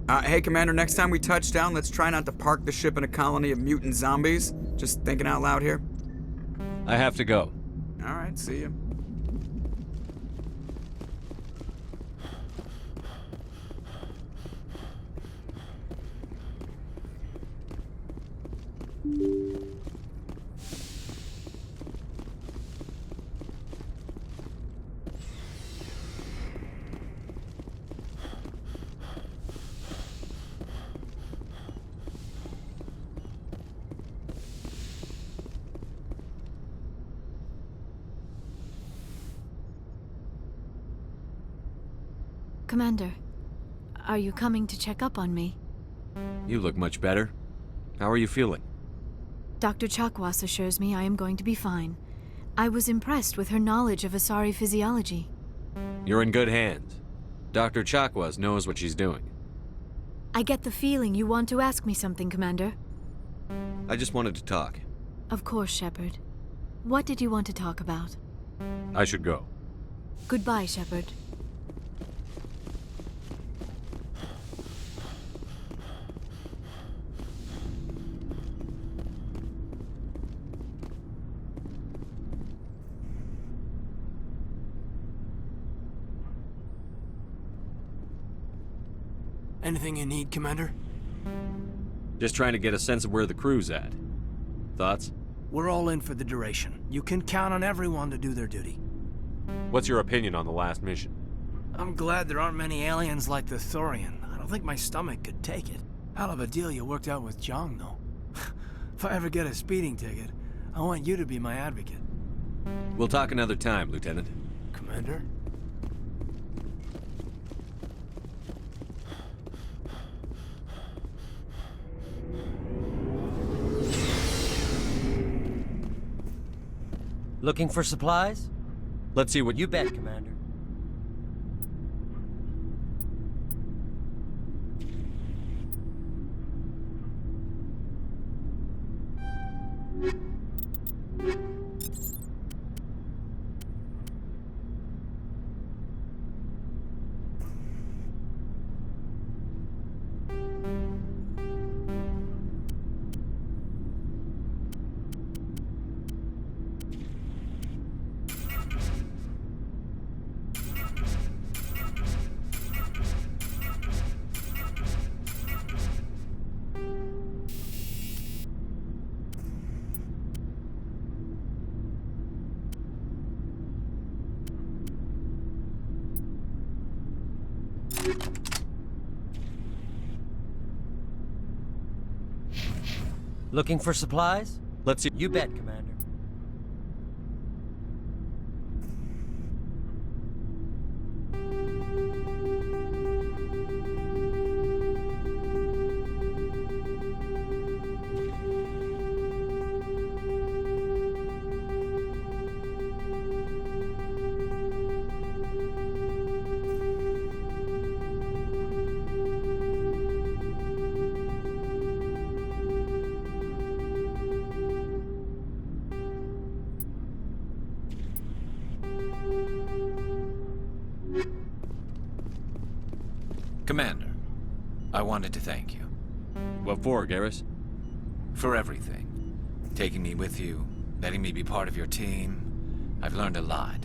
Hey, Commander, next time we touch down, let's try not to park the ship in a colony of mutant zombies. Just thinking out loud here. I have to go. All right, see you. Commander, are you coming to check up on me? You look much better. How are you feeling? Dr. Chakwas assures me I am going to be fine. I was impressed with her knowledge of Asari physiology. You're in good hands. Dr. Chakwas knows what she's doing. I get the feeling you want to ask me something, Commander. I just wanted to talk. Of course, Shepard. What did you want to talk about? I should go. Goodbye, Shepard. Anything you need, Commander? Just trying to get a sense of where the crew's at. Thoughts? We're all in for the duration. You can count on everyone to do their duty. What's your opinion on the last mission? I'm glad there aren't many aliens like the Thorian. I don't think my stomach could take it. Hell of a deal you worked out with Jong, though. If I ever get a speeding ticket, I want you to be my advocate. We'll talk another time, Lieutenant. Commander? Looking for supplies? Let's see what You bet, Commander. Looking for supplies? Let's see. You bet, Commander. Commander, I wanted to thank you. What for, Garrus? For everything. Taking me with you, letting me be part of your team. I've learned a lot.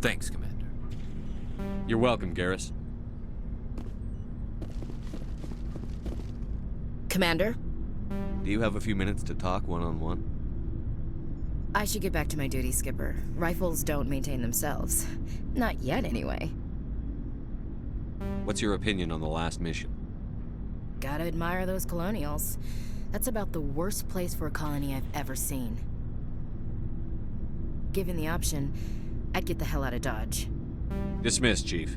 Thanks, Commander. You're welcome, Garrus. Commander, Do you have a few minutes to talk one-on-one? I should get back to my duty, Skipper. Rifles don't maintain themselves. Not yet, anyway. What's your opinion on the last mission? Gotta admire those colonials. That's about the worst place for a colony I've ever seen. Given the option, I'd get the hell out of Dodge. Dismissed, Chief.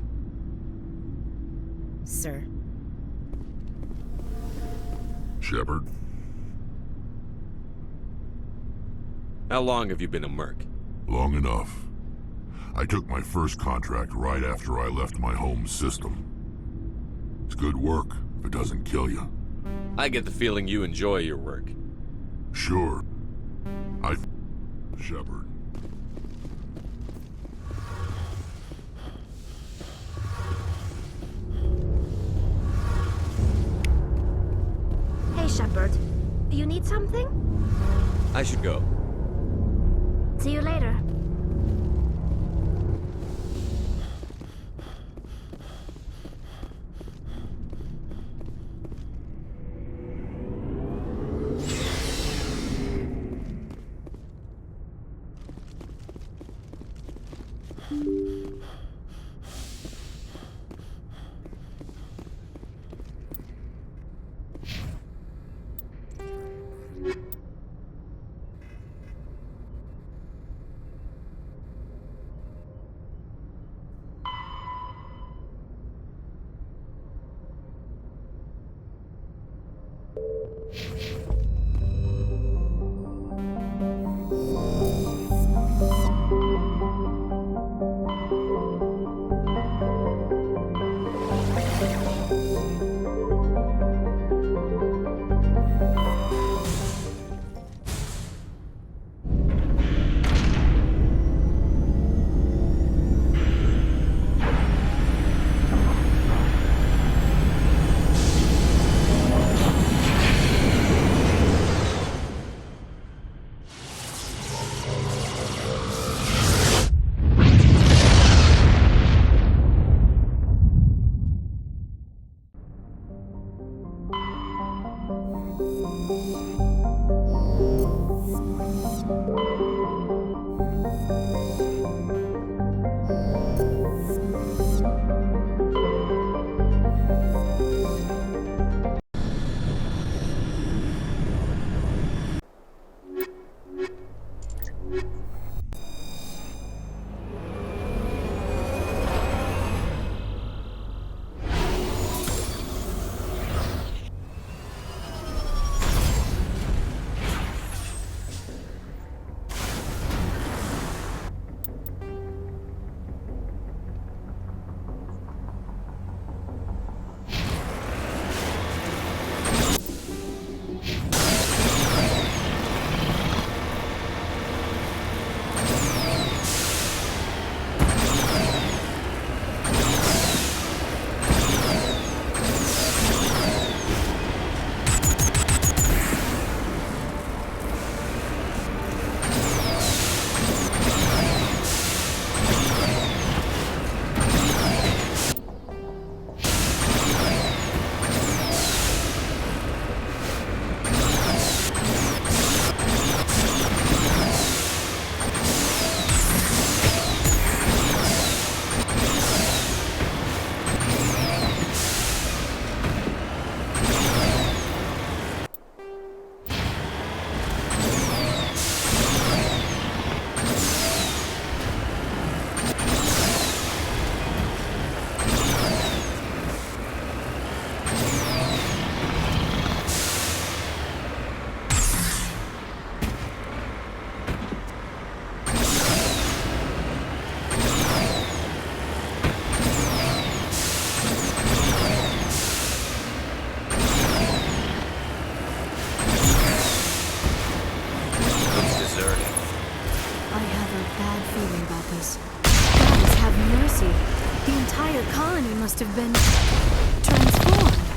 Sir. Shepard, How long have you been a merc? long enough. I took my first contract right after I left my home system. It's good work if it doesn't kill you. I get the feeling you enjoy your work. Sure. Shepard. Need something? I should go. See you later. Must have been transformed.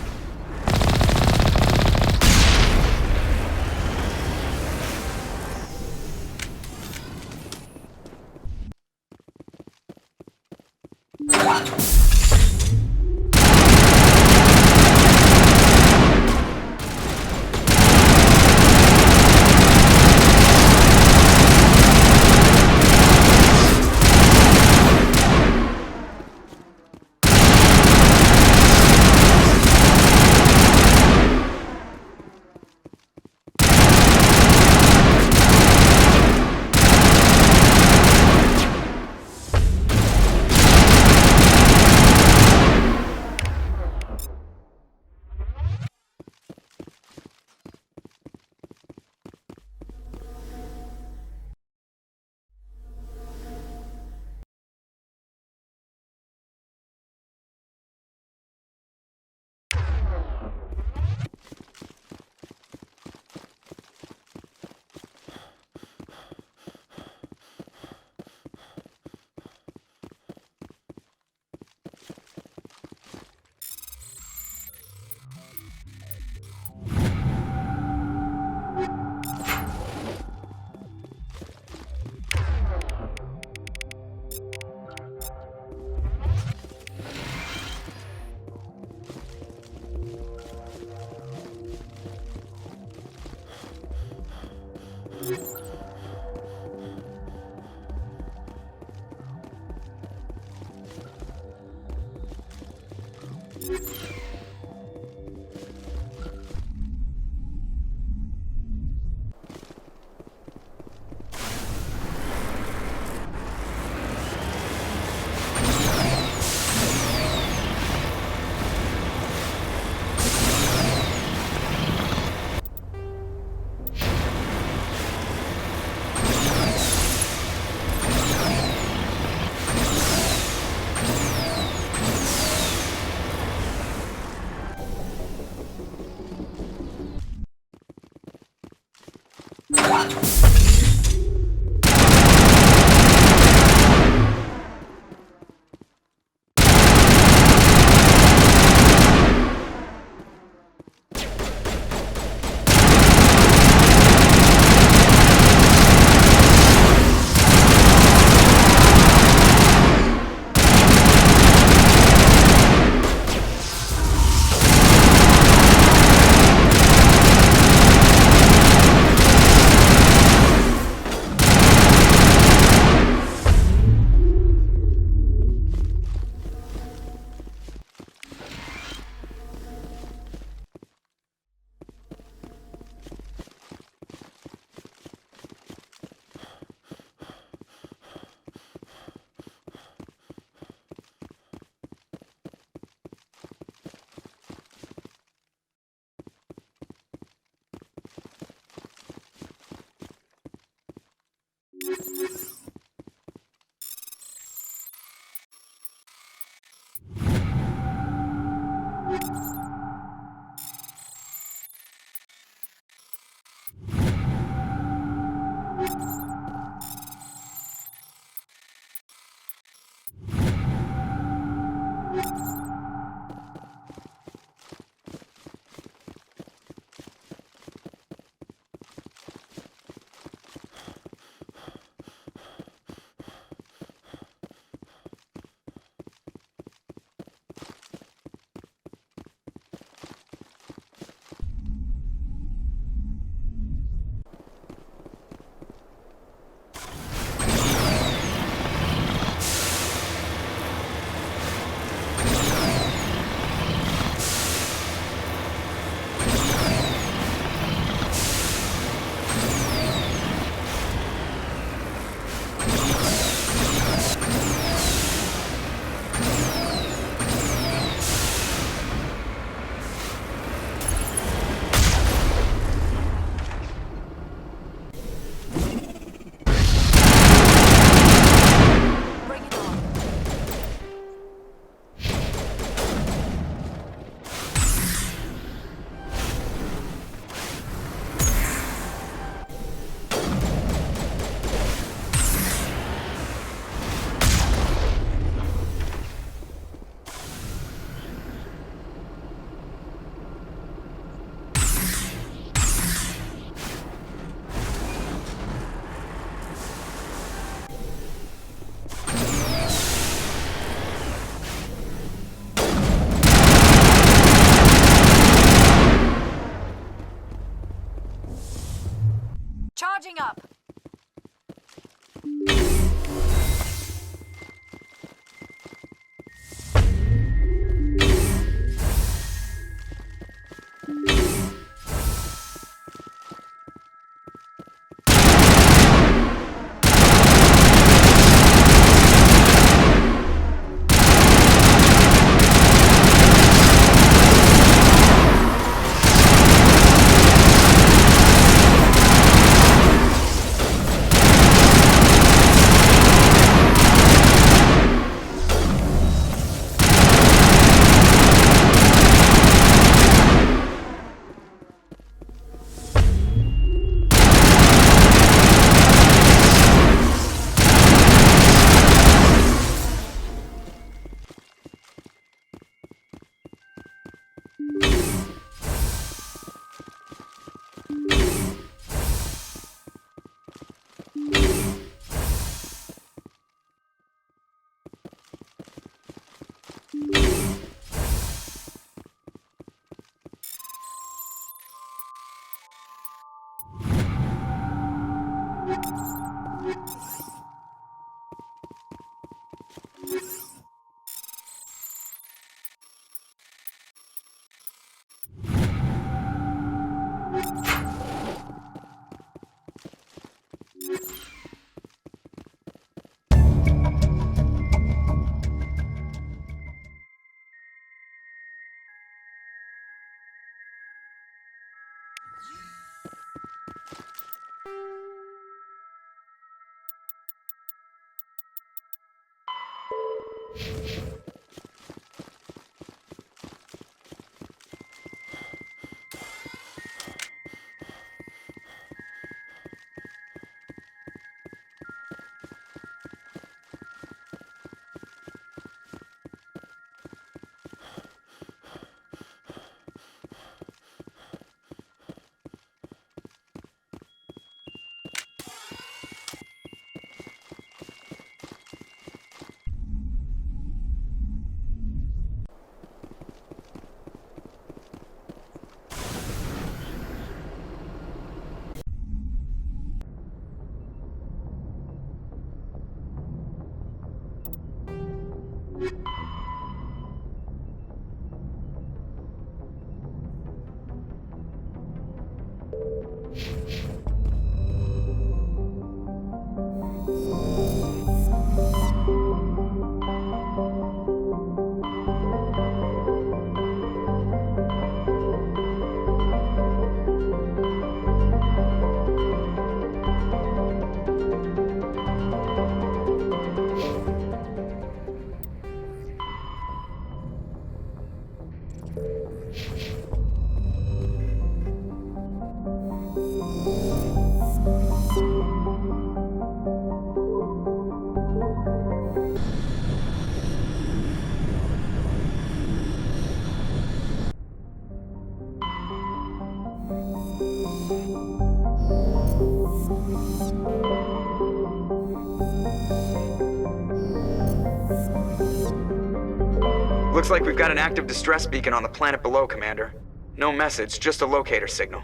Looks like we've got an active distress beacon on the planet below, Commander. No message, just a locator signal.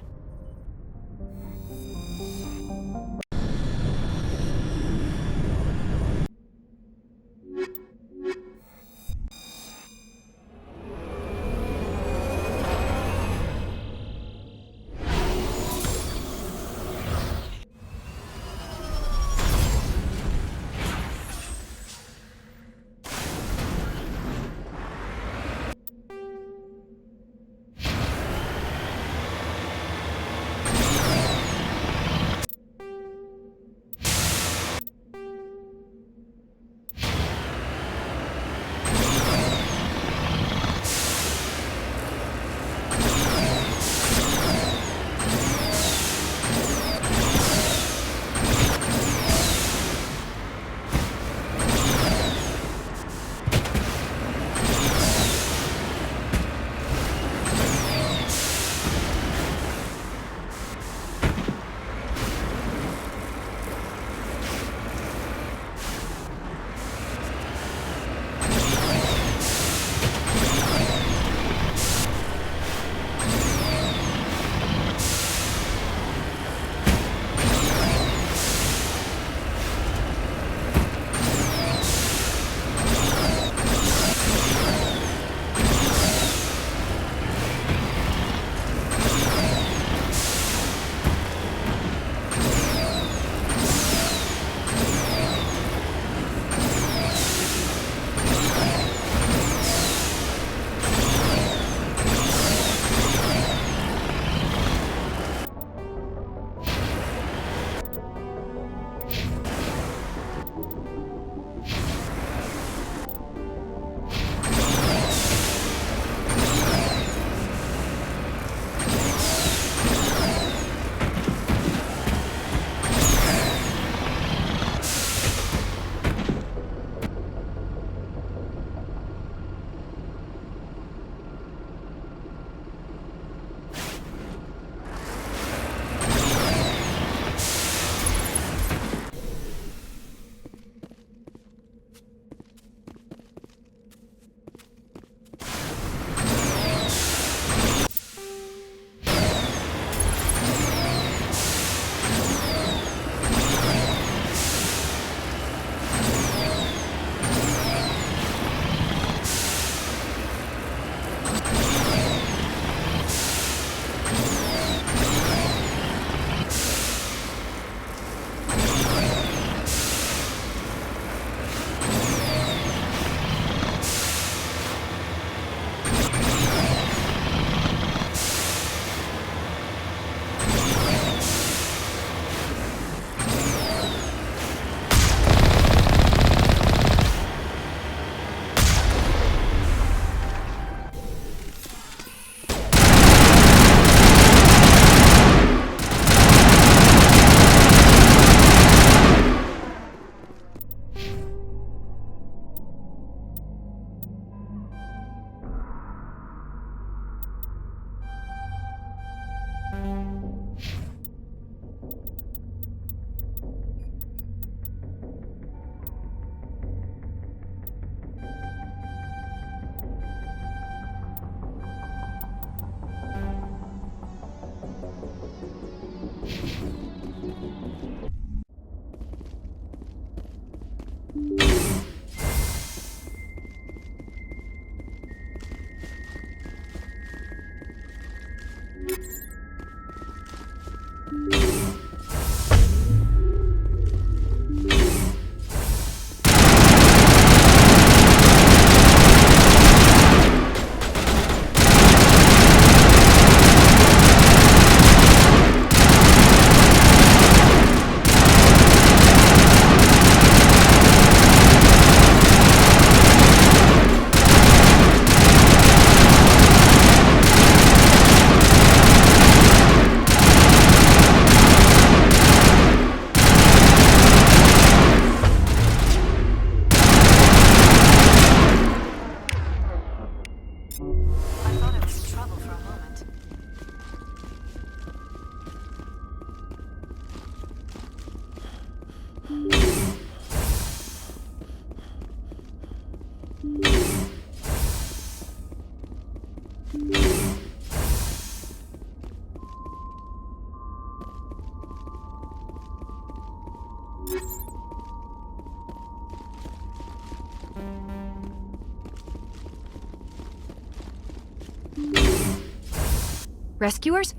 Rescuers?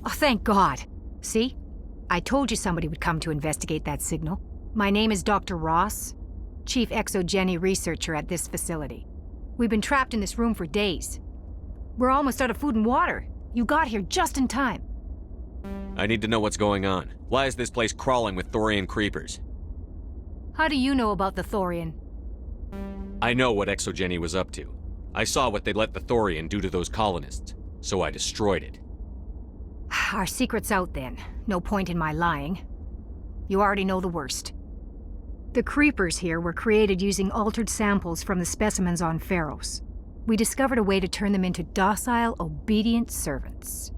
Oh, thank God. See? I told you somebody would come to investigate that signal. My name is Dr. Ross, Chief Exogeny Researcher at this facility. We've been trapped in this room for days. We're almost out of food and water. You got here just in time. I need to know what's going on. Why is this place crawling with Thorian creepers? How do you know about the Thorian? I know what Exogeny was up to. I saw what they let the Thorian do to those colonists, so I destroyed it. Our secret's out then. No point in my lying. You already know the worst. The creepers here were created using altered samples from the specimens on Pharos. We discovered a way to turn them into docile, obedient servants.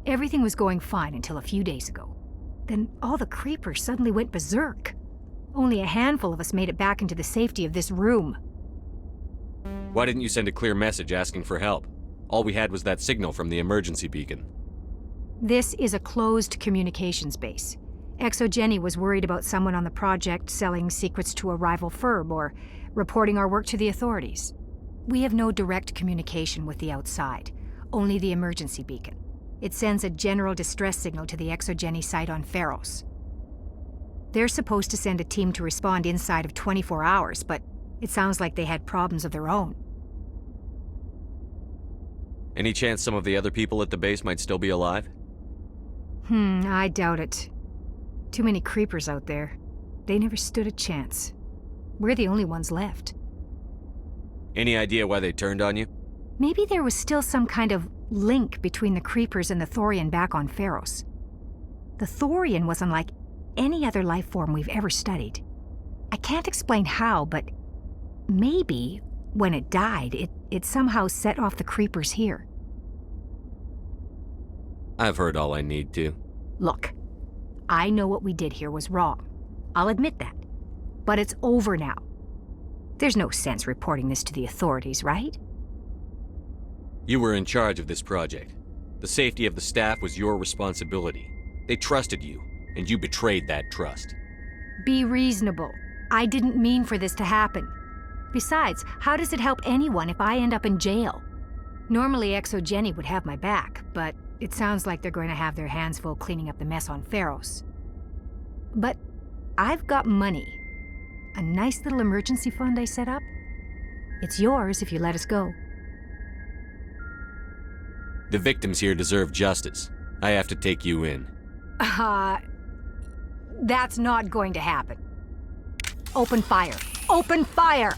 Everything was going fine until a few days ago. Then all the creepers suddenly went berserk. Only a handful of us made it back into the safety of this room. Why didn't you send a clear message asking for help? All we had was that signal from the emergency beacon. This is a closed communications base. Exogeny was worried about someone on the project selling secrets to a rival firm or reporting our work to the authorities. We have no direct communication with the outside, only the emergency beacon. It sends a general distress signal to the Exogeny site on Pharos. They're supposed to send a team to respond inside of 24 hours, but it sounds like they had problems of their own. Any chance some of the other people at the base might still be alive? I doubt it. Too many creepers out there. They never stood a chance. We're the only ones left. Any idea why they turned on you? Maybe there was still some kind of link between the creepers and the Thorian back on Pharos. The Thorian was unlike any other life form we've ever studied. I can't explain how, but maybe when it died, it somehow set off the creepers here. I've heard all I need to. Look, I know what we did here was wrong. I'll admit that. But it's over now. There's no sense reporting this to the authorities, right? You were in charge of this project. The safety of the staff was your responsibility. They trusted you, and you betrayed that trust. Be reasonable. I didn't mean for this to happen. Besides, how does it help anyone if I end up in jail? Normally Exogeny would have my back, but it sounds like they're going to have their hands full cleaning up the mess on Pharos. But I've got money. A nice little emergency fund I set up. It's yours if you let us go. The victims here deserve justice. I have to take you in. That's not going to happen. Open fire. Open fire!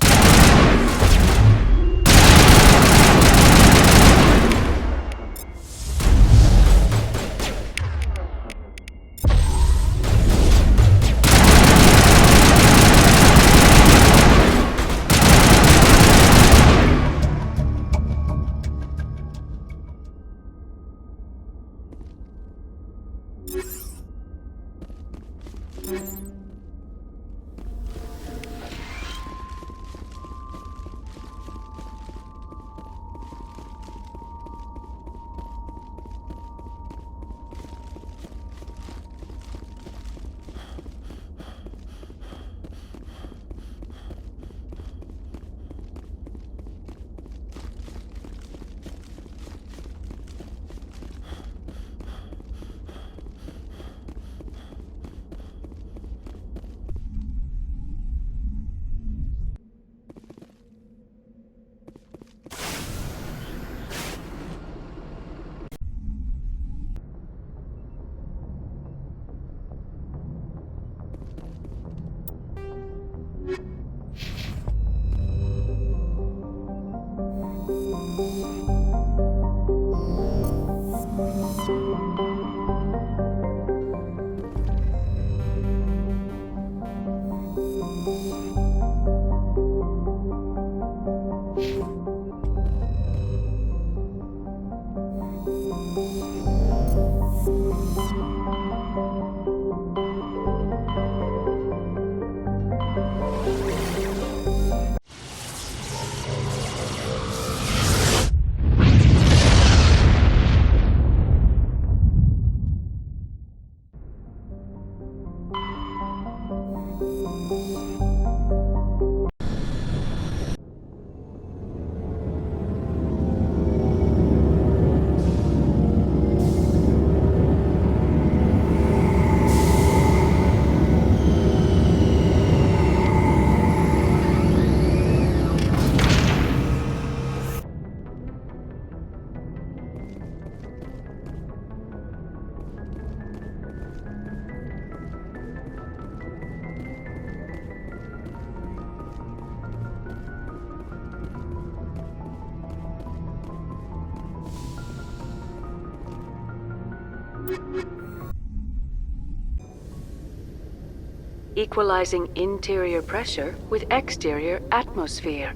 equalizing interior pressure with exterior atmosphere.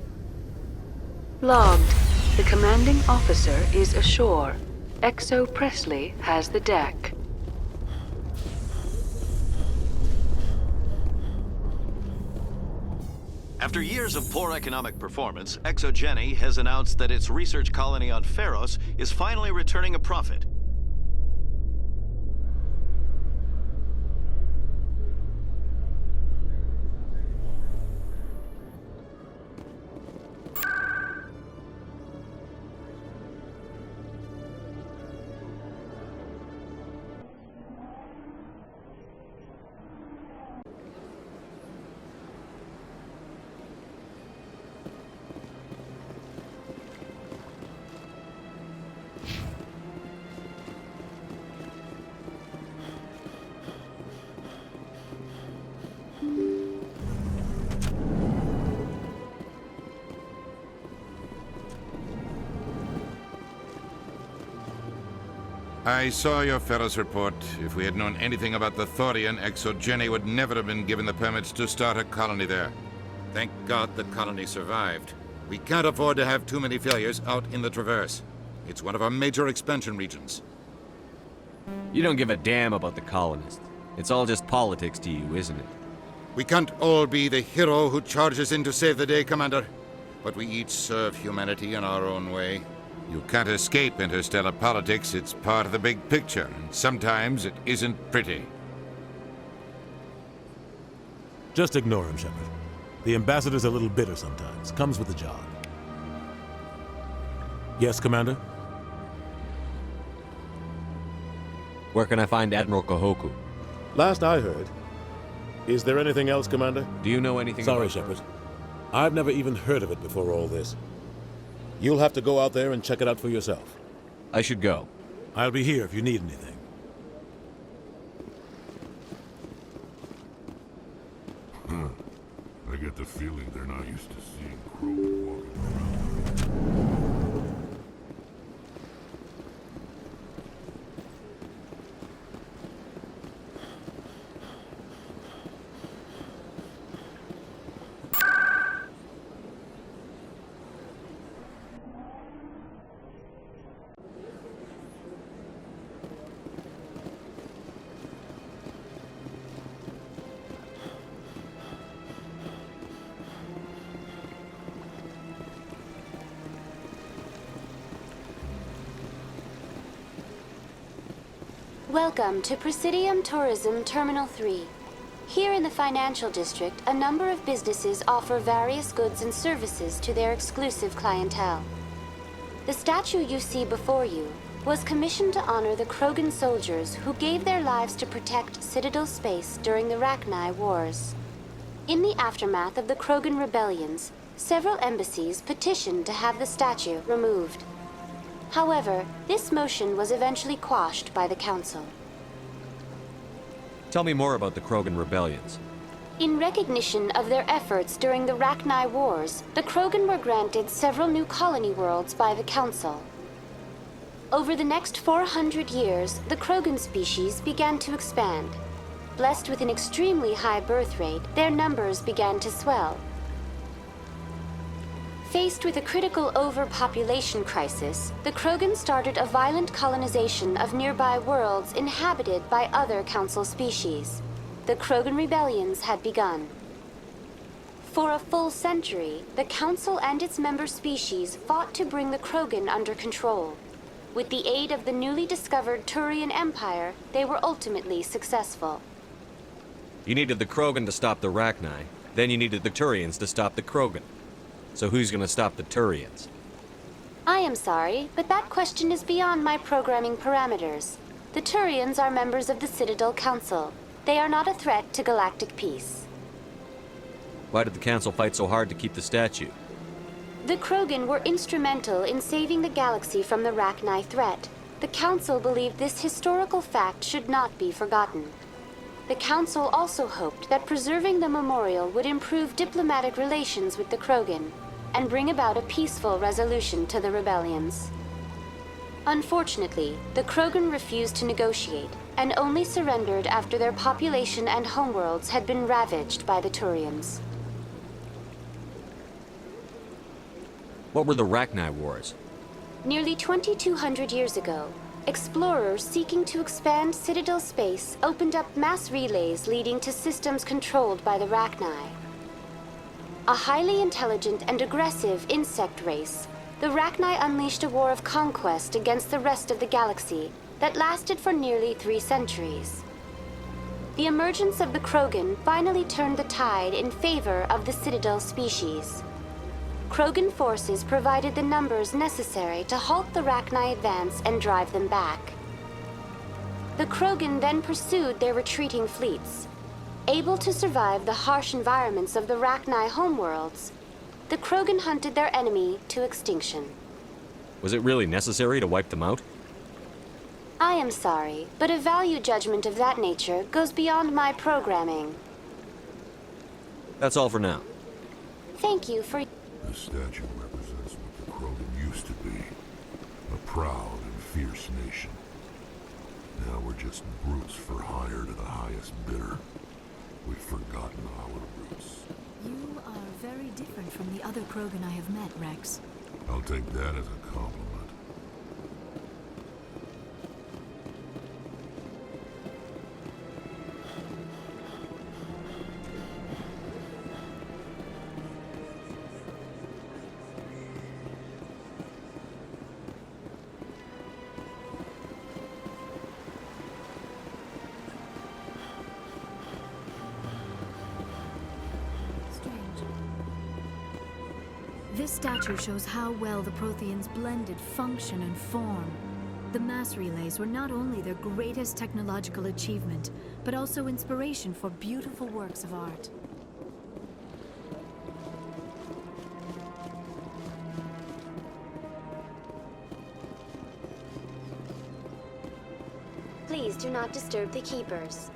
Logged. The commanding officer is ashore. Exo Presley has the deck. After years of poor economic performance, ExoGeni has announced that its research colony on Pharos is finally returning a profit. I saw your Pharos report. If we had known anything about the Thorian, ExoGeni would never have been given the permits to start a colony there. Thank God the colony survived. We can't afford to have too many failures out in the Traverse. It's one of our major expansion regions. You don't give a damn about the colonists. It's all just politics to you, isn't it? We can't all be the hero who charges in to save the day, Commander. But we each serve humanity in our own way. You can't escape interstellar politics. It's part of the big picture, and sometimes it isn't pretty. Just ignore him, Shepard. The ambassador's a little bitter sometimes. Comes with the job. Yes, Commander? Where can I find Admiral Kahoku? Last I heard. Is there anything else, Commander? Do you know anything Sorry, about Shepard. I've never even heard of it before all this. You'll have to go out there and check it out for yourself. I should go. I'll be here if you need anything. I get the feeling they're not used to seeing Krogan walking around. Welcome to Presidium Tourism Terminal 3. Here in the financial district, a number of businesses offer various goods and services to their exclusive clientele. The statue you see before you was commissioned to honor the Krogan soldiers who gave their lives to protect Citadel space during the Rachni Wars. In the aftermath of the Krogan rebellions, several embassies petitioned to have the statue removed. However, this motion was eventually quashed by the Council. Tell me more about the Krogan rebellions. In recognition of their efforts during the Rachni Wars, the Krogan were granted several new colony worlds by the Council. Over the next 400 years, the Krogan species began to expand. Blessed with an extremely high birth rate, their numbers began to swell. Faced with a critical overpopulation crisis, the Krogan started a violent colonization of nearby worlds inhabited by other Council species. The Krogan rebellions had begun. For a full century, the Council and its member species fought to bring the Krogan under control. With the aid of the newly discovered Turian Empire, they were ultimately successful. You needed the Krogan to stop the Rachni, then you needed the Turians to stop the Krogan. So who's gonna stop the Turians? I am sorry, but that question is beyond my programming parameters. The Turians are members of the Citadel Council. They are not a threat to galactic peace. Why did the Council fight so hard to keep the statue? The Krogan were instrumental in saving the galaxy from the Rachni threat. The Council believed this historical fact should not be forgotten. The Council also hoped that preserving the memorial would improve diplomatic relations with the Krogan and bring about a peaceful resolution to the rebellions. Unfortunately, the Krogan refused to negotiate, and only surrendered after their population and homeworlds had been ravaged by the Turians. What were the Rachni Wars? Nearly 2,200 years ago, explorers seeking to expand Citadel space opened up mass relays leading to systems controlled by the Rachni. A highly intelligent and aggressive insect race, the Rachni unleashed a war of conquest against the rest of the galaxy that lasted for nearly 3 centuries. The emergence of the Krogan finally turned the tide in favor of the Citadel species. Krogan forces provided the numbers necessary to halt the Rachni advance and drive them back. The Krogan then pursued their retreating fleets. Able to survive the harsh environments of the Rachni homeworlds, the Krogan hunted their enemy to extinction. Was it really necessary to wipe them out? I am sorry, but a value judgment of that nature goes beyond my programming. That's all for now. Thank you for... The statue represents what the Krogan used to be. A proud and fierce nation. Now we're just brutes for hire to the highest bidder. We've forgotten our roots. You are very different from the other Krogan I have met, Rex. I'll take that as a compliment. This statue shows how well the Protheans blended function and form. The mass relays were not only their greatest technological achievement, but also inspiration for beautiful works of art. Please do not disturb the Keepers.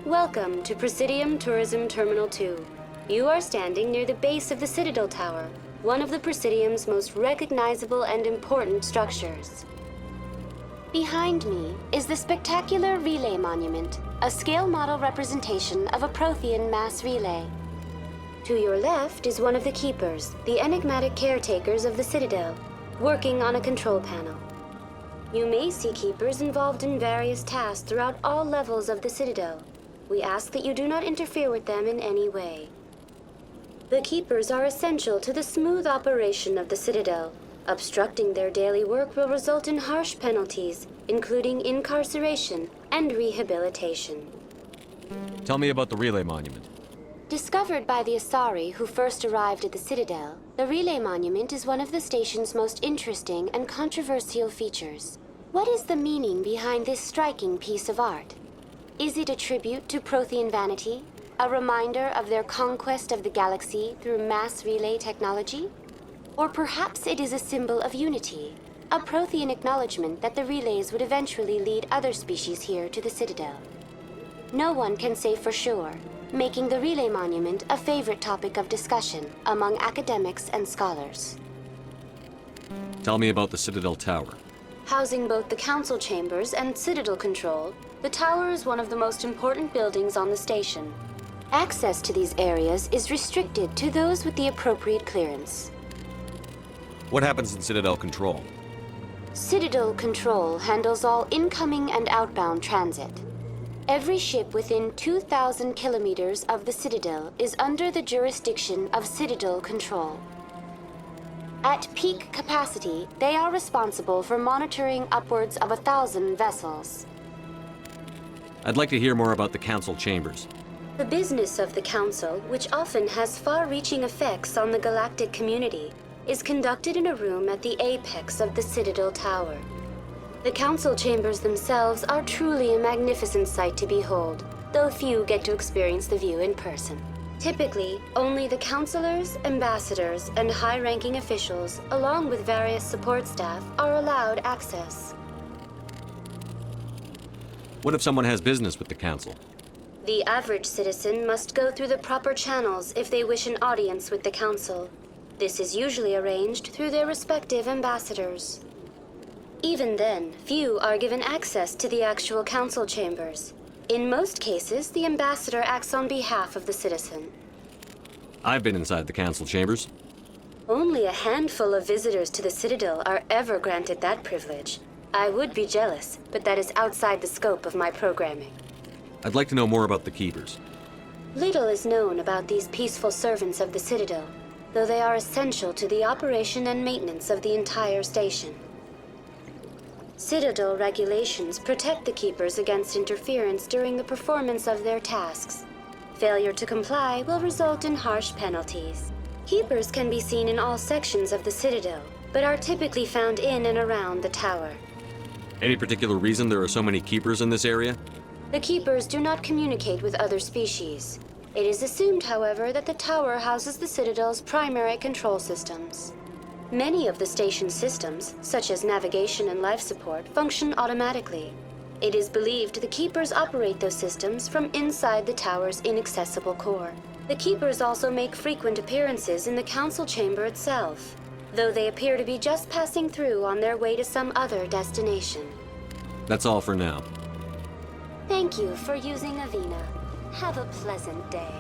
Welcome to Presidium Tourism Terminal 2. You are standing near the base of the Citadel Tower, one of the Presidium's most recognizable and important structures. Behind me is the spectacular Relay Monument, a scale model representation of a Prothean mass relay. To your left is one of the Keepers, the enigmatic caretakers of the Citadel, working on a control panel. You may see Keepers involved in various tasks throughout all levels of the Citadel. We ask that you do not interfere with them in any way. The Keepers are essential to the smooth operation of the Citadel. Obstructing their daily work will result in harsh penalties, including incarceration and rehabilitation. Tell me about the Relay Monument. Discovered by the Asari who first arrived at the Citadel, the Relay Monument is one of the station's most interesting and controversial features. What is the meaning behind this striking piece of art? Is it a tribute to Prothean vanity? A reminder of their conquest of the galaxy through mass relay technology? Or perhaps it is a symbol of unity, a Prothean acknowledgement that the relays would eventually lead other species here to the Citadel. No one can say for sure, making the Relay Monument a favorite topic of discussion among academics and scholars. Tell me about the Citadel Tower. Housing both the Council Chambers and Citadel Control, the tower is one of the most important buildings on the station. Access to these areas is restricted to those with the appropriate clearance. What happens in Citadel Control? Citadel Control handles all incoming and outbound transit. Every ship within 2,000 kilometers of the Citadel is under the jurisdiction of Citadel Control. At peak capacity, they are responsible for monitoring upwards of 1,000 vessels. I'd like to hear more about the Council Chambers. The business of the Council, which often has far-reaching effects on the galactic community, is conducted in a room at the apex of the Citadel Tower. The Council Chambers themselves are truly a magnificent sight to behold, though few get to experience the view in person. Typically, only the councilors, ambassadors, and high-ranking officials, along with various support staff, are allowed access. What if someone has business with the Council? The average citizen must go through the proper channels if they wish an audience with the Council. This is usually arranged through their respective ambassadors. Even then, few are given access to the actual council chambers. In most cases, the ambassador acts on behalf of the citizen. I've been inside the council chambers. Only a handful of visitors to the Citadel are ever granted that privilege. I would be jealous, but that is outside the scope of my programming. I'd like to know more about the Keepers. Little is known about these peaceful servants of the Citadel, though they are essential to the operation and maintenance of the entire station. Citadel regulations protect the Keepers against interference during the performance of their tasks. Failure to comply will result in harsh penalties. Keepers can be seen in all sections of the Citadel, but are typically found in and around the tower. Any particular reason there are so many Keepers in this area? The Keepers do not communicate with other species. It is assumed, however, that the tower houses the Citadel's primary control systems. Many of the station's systems, such as navigation and life support, function automatically. It is believed the Keepers operate those systems from inside the tower's inaccessible core. The Keepers also make frequent appearances in the council chamber itself, though they appear to be just passing through on their way to some other destination. That's all for now. Thank you for using Avina. Have a pleasant day.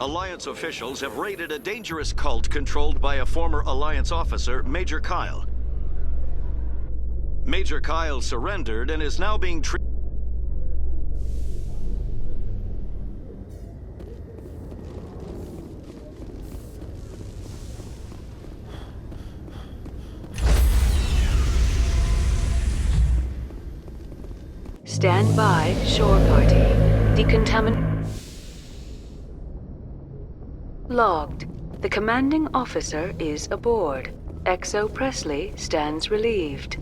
Alliance officials have raided a dangerous cult controlled by a former Alliance officer, Major Kyle. Major Kyle surrendered and is now being treated. Stand by, shore party. Decontaminate. Logged. The commanding officer is aboard. XO Presley stands relieved.